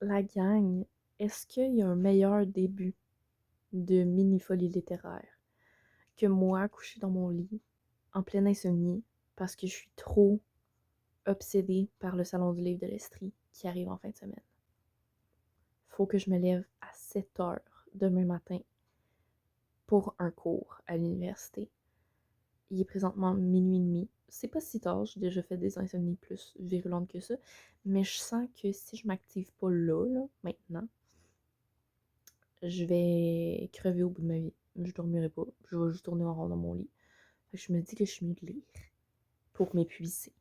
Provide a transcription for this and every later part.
La gang, est-ce qu'il y a un meilleur début de mini-folie littéraire que moi couché dans mon lit, en pleine insomnie, parce que je suis trop obsédée par le salon du livre de l'Estrie qui arrive en fin de semaine? Faut que je me lève à 7 heures demain matin pour un cours à l'université. Il est présentement minuit et demi. C'est pas si tard, j'ai déjà fait des insomnies plus virulentes que ça, mais je sens que si je m'active pas là, maintenant, je vais crever au bout de ma vie. Je dormirai pas. Je vais juste tourner en rond dans mon lit. Fait que je me dis que je suis mieux de lire pour m'épuiser.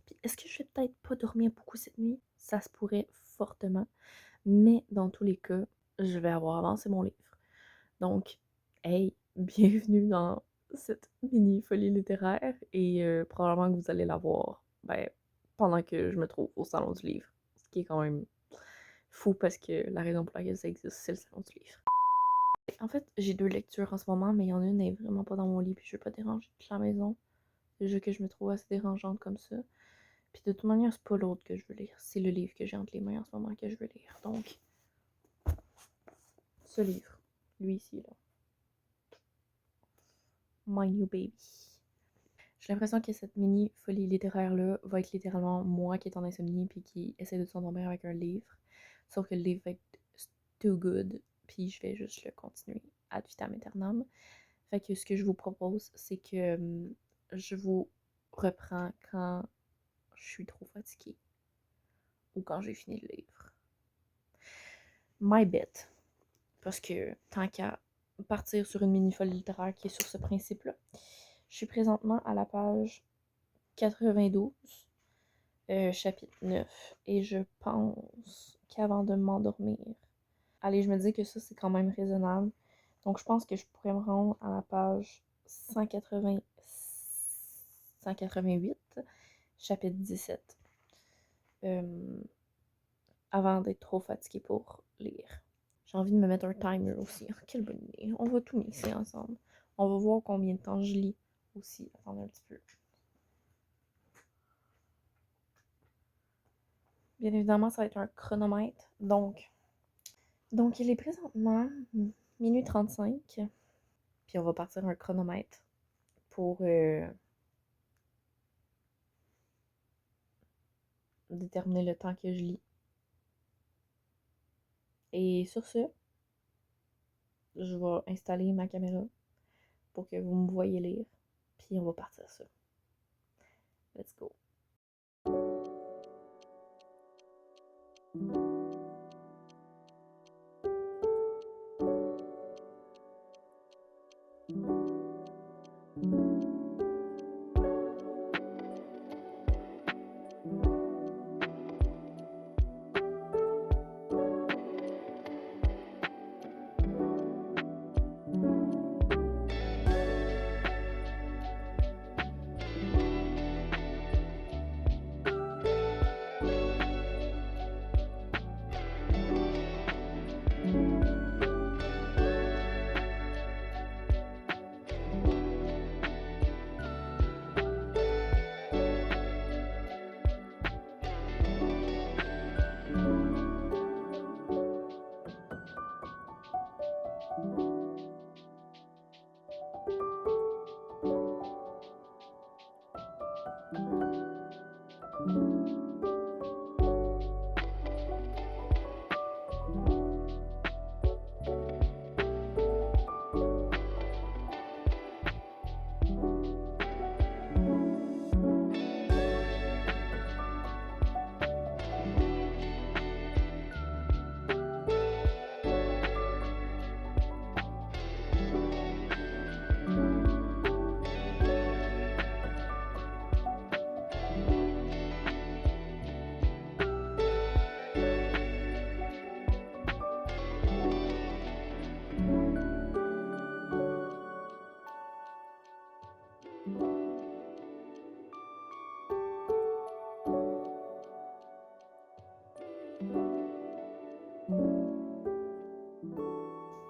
Puis est-ce que je vais peut-être pas dormir beaucoup cette nuit? Ça se pourrait fortement. Mais dans tous les cas, je vais avoir avancé mon livre. Donc, hey, bienvenue dans cette mini folie littéraire et probablement que vous allez la voir pendant que je me trouve au salon du livre. Ce qui est quand même fou parce que la raison pour laquelle ça existe, c'est le salon du livre. En fait, j'ai deux lectures en ce moment, mais il y en a une, elle est vraiment pas dans mon lit, puis je veux pas déranger toute la maison. Déjà que je me trouve assez dérangeante comme ça. Puis de toute manière, c'est pas l'autre que je veux lire, c'est le livre que j'ai entre les mains en ce moment que je veux lire. Donc, ce livre, lui ici, là. My New Baby. J'ai l'impression que cette mini folie littéraire-là va être littéralement moi qui est en insomnie puis qui essaie de s'endormir avec un livre. Sauf que le livre va être too good, puis je vais juste le continuer ad vitam aeternam. Fait que ce que je vous propose, c'est que je vous reprends quand je suis trop fatiguée ou quand j'ai fini le livre. My bet. Parce que tant qu'à partir sur une mini-folie littéraire qui est sur ce principe-là, je suis présentement à la page 92, chapitre 9. Et je pense qu'avant de m'endormir, allez, je me dis que ça, c'est quand même raisonnable. Donc, je pense que je pourrais me rendre à la page 180, 188, chapitre 17, avant d'être trop fatiguée pour lire. J'ai envie de me mettre un timer aussi. Quelle bonne idée. On va tout mixer ensemble. On va voir combien de temps je lis aussi. Attendez un petit peu. Bien évidemment, ça va être un chronomètre. Donc il est présentement minuit 35. Puis on va partir un chronomètre pour déterminer le temps que je lis. Et sur ce, je vais installer ma caméra pour que vous me voyez lire. Puis on va partir ça. Let's go.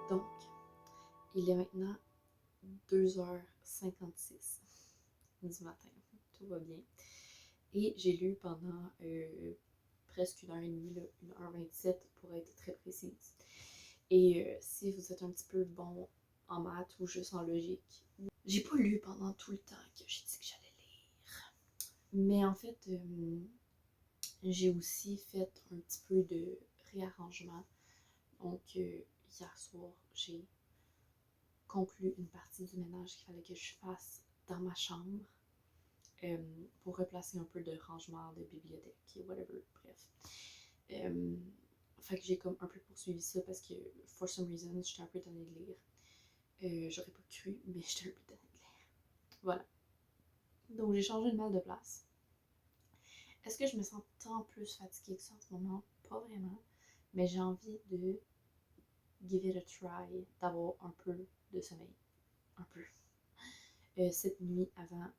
Donc, il est maintenant 2h56 du matin. Tout va bien. Et j'ai lu pendant presque 1h30, là, 1h27 pour être très précise. Et si vous êtes un petit peu bon en maths ou juste en logique, j'ai pas lu pendant tout le temps que j'ai dit que j'allais lire. Mais en fait, j'ai aussi fait un petit peu de réarrangement. Donc, hier soir, j'ai conclu une partie du ménage qu'il fallait que je fasse dans ma chambre pour replacer un peu de rangement de bibliothèque et whatever, bref. Fait que j'ai comme un peu poursuivi ça parce que, for some reason, j'étais un peu tannée de lire. J'aurais pas cru, mais j'étais un peu tannée de lire. Voilà. Donc, j'ai changé de mal de place. Est-ce que je me sens tant plus fatiguée que ça en ce moment? Pas vraiment. Mais j'ai envie de give it a try, d'avoir un peu de sommeil. Un peu. Cette nuit avant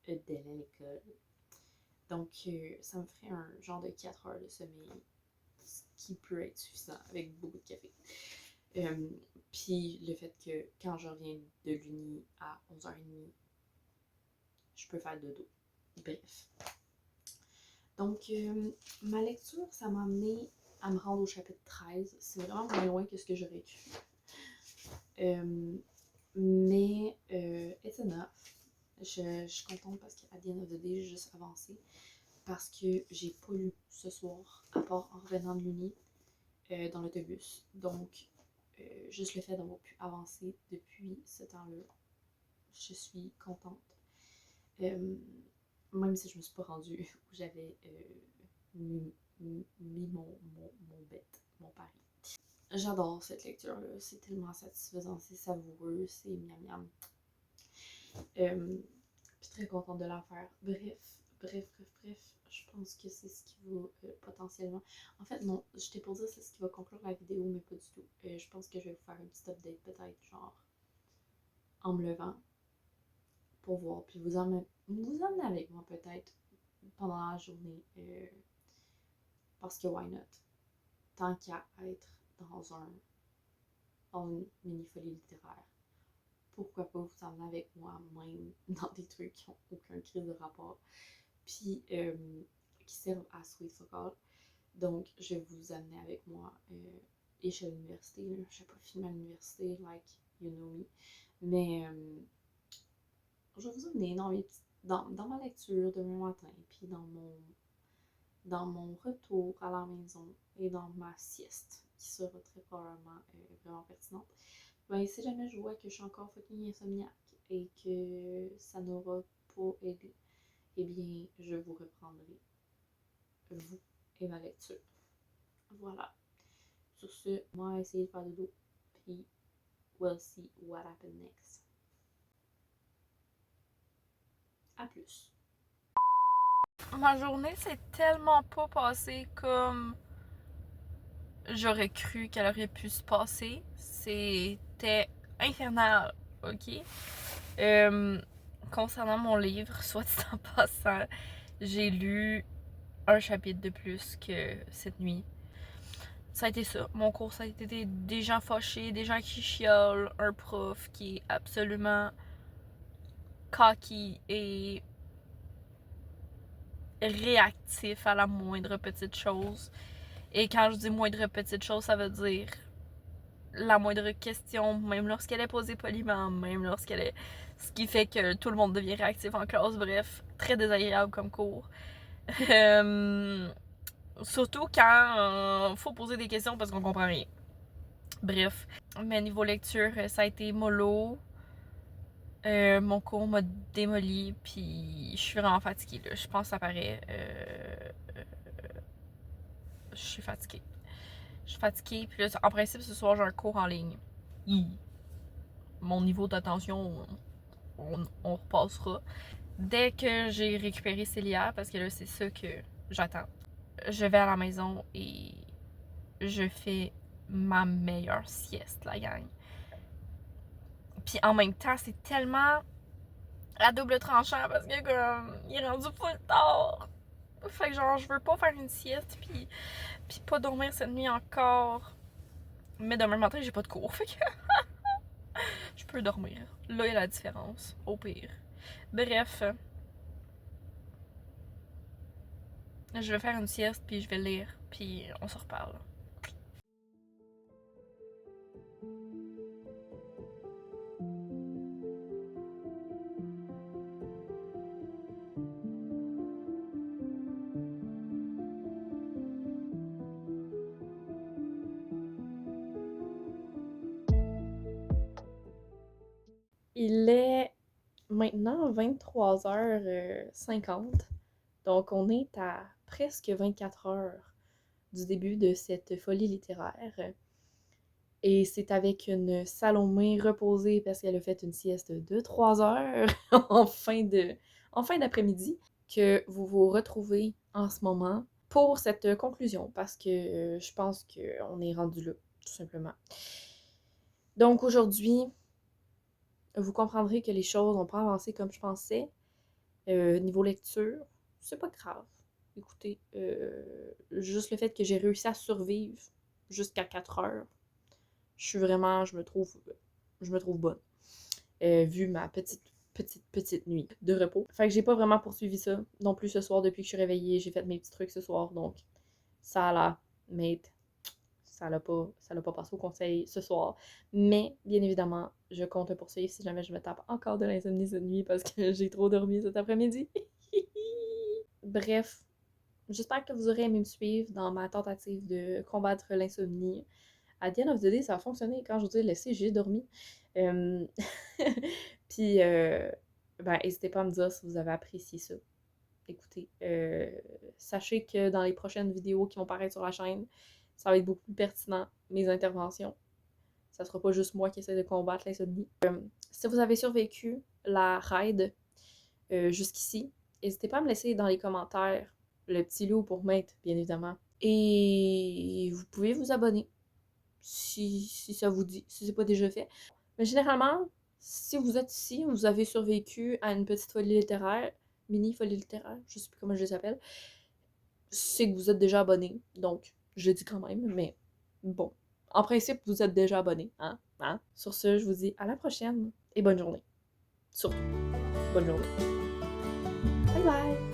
d'aller à l'école. Donc, ça me ferait un genre de 4 heures de sommeil, ce qui peut être suffisant avec beaucoup de café. Puis le fait que quand je reviens de l'uni à 11h30, je peux faire dodo. Bref. Donc, ma lecture, ça m'a amené à me rendre au chapitre 13. C'est vraiment moins loin que ce que j'aurais cru. Mais, it's enough. Je suis contente parce qu'à the end of the day, j'ai juste avancé. Parce que j'ai pas lu ce soir, à part en revenant de l'uni, dans l'autobus. Donc, juste le fait d'avoir pu avancer depuis ce temps-là, je suis contente. Même si je me suis pas rendue où j'avais mis mon bet, mon pari. J'adore cette lecture-là, c'est tellement satisfaisant, c'est savoureux, c'est miam miam. Je suis très contente de la faire. Bref, je pense que c'est ce qui va potentiellement... En fait, non, je t'ai pour dire c'est ce qui va conclure la vidéo, mais pas du tout. Je pense que je vais vous faire une petite update peut-être, genre, en me levant, pour voir, puis vous emmener avec moi peut-être pendant la journée, parce que why not? Tant qu'à être dans une mini-folie littéraire, pourquoi pas vous emmener avec moi, même dans des trucs qui n'ont aucun crise de rapport, puis qui servent à Sweet Fuck All. Donc, je vais vous amener avec moi et chez l'université. Je n'ai pas filmé à l'université, like, you know me. Mais je vais vous amener dans ma lecture demain matin, puis dans mon retour à la maison et dans ma sieste, qui sera très probablement vraiment pertinente. Ben, si jamais je vois que je suis encore fucking insomniaque et que ça n'aura pas aidé, eh bien, je vous reprendrai, vous et ma lecture. Voilà. Sur ce, moi, essayer de faire dodo, puis we'll see what happens next. À plus. Ma journée s'est tellement pas passée comme j'aurais cru qu'elle aurait pu se passer. C'était infernal, ok? Concernant mon livre, soit dit en passant, j'ai lu un chapitre de plus que cette nuit. Ça a été ça. Mon cours, ça a été des gens fâchés, des gens qui chiolent, un prof qui est absolument cocky et réactif à la moindre petite chose. Et quand je dis moindre petite chose, ça veut dire la moindre question, même lorsqu'elle est posée poliment, même lorsqu'elle est... Ce qui fait que tout le monde devient réactif en classe. Bref, très désagréable comme cours. Surtout quand faut poser des questions parce qu'on comprend rien. Bref, mais niveau lecture, ça a été mollo. Mon cours m'a démoli, puis je suis vraiment fatiguée. Là. Je pense que ça paraît. Je suis fatiguée. Je suis fatiguée, puis là, en principe, ce soir, j'ai un cours en ligne. Mon niveau d'attention, on repassera. Dès que j'ai récupéré Célia, parce que là, c'est ça que j'attends, je vais à la maison et je fais ma meilleure sieste, la gang. Puis en même temps, c'est tellement à double tranchant parce que comme il est rendu full tard. Fait que genre je veux pas faire une sieste puis pas dormir cette nuit encore. Mais demain matin j'ai pas de cours. Fait que je peux dormir. Là il y a la différence. Au pire. Bref. Je vais faire une sieste, puis je vais lire, puis on se reparle. Il est maintenant 23h50, donc on est à presque 24 heures du début de cette folie littéraire. Et c'est avec une Salomé reposée parce qu'elle a fait une sieste de 3 heures en fin d'après-midi que vous vous retrouvez en ce moment pour cette conclusion parce que je pense qu'on est rendu là, tout simplement. Donc aujourd'hui, vous comprendrez que les choses n'ont pas avancé comme je pensais. Niveau lecture, c'est pas grave. Écoutez, juste le fait que j'ai réussi à survivre jusqu'à 4 heures, je me trouve bonne. Vu ma petite nuit de repos. Fait que j'ai pas vraiment poursuivi ça non plus ce soir depuis que je suis réveillée. J'ai fait mes petits trucs ce soir, donc ça a la mate. Ça l'a pas passé au conseil ce soir. Mais, bien évidemment, je compte poursuivre si jamais je me tape encore de l'insomnie cette nuit parce que j'ai trop dormi cet après-midi. Bref, j'espère que vous aurez aimé me suivre dans ma tentative de combattre l'insomnie. À the end of the day, ça a fonctionné. Quand je vous ai laissé, j'ai dormi. Puis, ben, n'hésitez pas à me dire si vous avez apprécié ça. Écoutez, sachez que dans les prochaines vidéos qui vont paraître sur la chaîne, ça va être beaucoup plus pertinent, mes interventions. Ça sera pas juste moi qui essaie de combattre l'insomnie. Si vous avez survécu la raid jusqu'ici, n'hésitez pas à me laisser dans les commentaires le petit loup pour m'être, bien évidemment. Et vous pouvez vous abonner si ça vous dit, si c'est pas déjà fait. Mais généralement, si vous êtes ici, vous avez survécu à une petite folie littéraire, mini folie littéraire, je sais plus comment je les appelle, c'est que vous êtes déjà abonné. Donc, je dis quand même, mais bon. En principe, vous êtes déjà abonné, hein? Sur ce, je vous dis à la prochaine et bonne journée. Surtout, bonne journée. Bye bye!